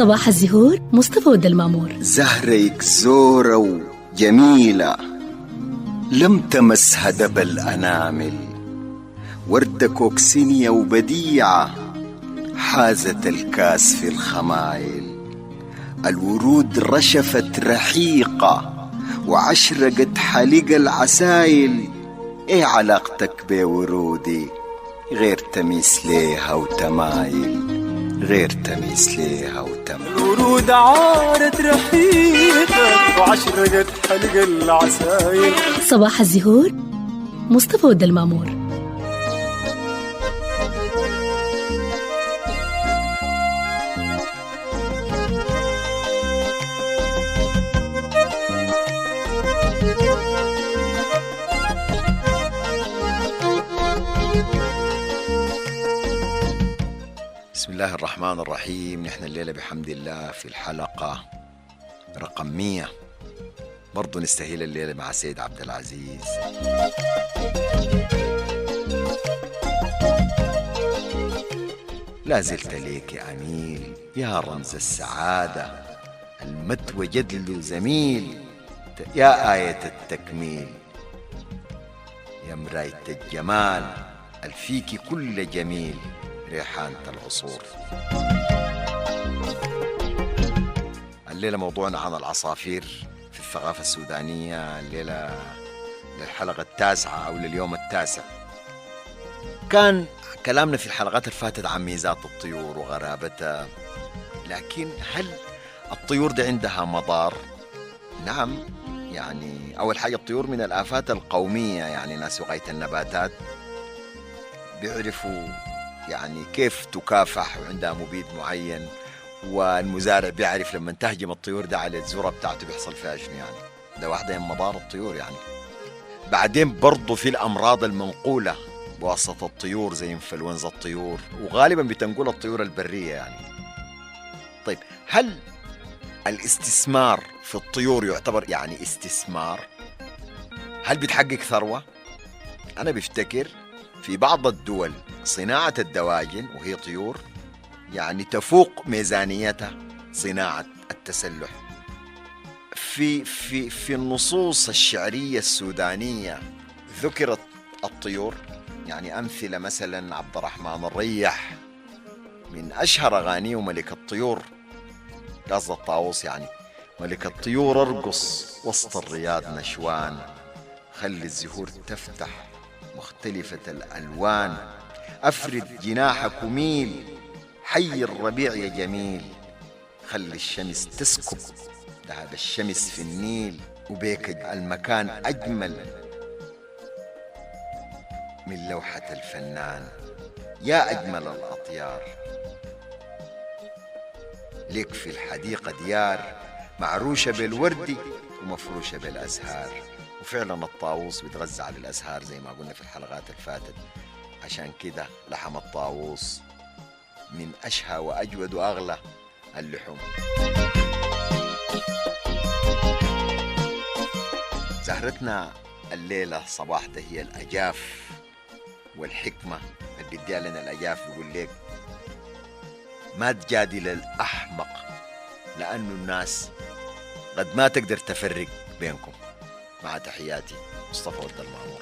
صباح الزهور مصطفى ود المامور. زهرك زورة وجميلة لم تمسها دب الأنامل، وردة كوكسينية وبديعة حازت الكاس في الخمايل، الورود رشفت رحيقة وعشرقت حليق العسايل. ايه علاقتك بورودي غير تميس ليها وتمايل، غير تميس ليها وتمايل. الورود عارت رحيقة وعشرقت حلق العسايل. صباح الزهور مصطفى ود المامور. بسم الله الرحمن الرحيم. نحن الليلة بحمد الله في الحلقة رقم 100، برضو نستهيل الليلة مع سيد عبد العزيز. لا زلت ليك يا أميل يا رمز السعادة، المت وجدل زميل يا آية التكميل، يا مراية الجمال الفيك كل جميل ريحانة العصور. الليلة موضوعنا عن العصافير في الثقافة السودانية، الليلة للحلقة 9 أو لليوم 9. كان كلامنا في الحلقات الفاتت عن ميزات الطيور وغرابتها، لكن هل الطيور دي عندها مضار؟ نعم، يعني أول حاجة الطيور من الآفات القومية، يعني ناس وقاية النباتات بيعرفوا يعني كيف تكافح وعندها مبيد معين، والمزارع بيعرف لما تهجم الطيور ده على الذرة بتاعته بيحصل فيها شنو. يعني ده واحدة من مضار الطيور. يعني بعدين برضو في الأمراض المنقولة بواسطة الطيور زي انفلونزا الطيور، وغالبا بتنقل الطيور البرية يعني. طيب، هل الاستثمار في الطيور يعتبر يعني استثمار؟ هل بتحقق ثروة؟ أنا بفتكر في بعض الدول صناعة الدواجن وهي طيور يعني تفوق ميزانيتها صناعة التسلح. في النصوص الشعرية السودانية ذكرت الطيور، يعني أمثلة مثلا عبد الرحمن الريح من أشهر أغانيه ملك الطيور، قصد الطاووس يعني: ملك الطيور أرقص وسط الرياض نشوان، خلي الزهور تفتح مختلفة الألوان، أفرد جناحك وميل، حي الربيع يا جميل، خلي الشمس تسكب ذهب الشمس في النيل، وبيك المكان أجمل من لوحة الفنان، يا أجمل الأطيار، لك في الحديقة ديار معروشة بالورد ومفروشة بالأزهار. وفعلا الطاووس بيتغذى على الأزهار زي ما قلنا في الحلقات الفاتت، عشان كده لحم الطاووس من أشهى وأجود وأغلى اللحوم. زهرتنا الليلة صباح ده هي الأجاف، والحكمة اللي بيديها لنا الأجاف بيقول لك: ما تجادل الأحمق لأنه الناس قد ما تقدر تفرق بينكم. مع تحياتي مصطفى ود المامور.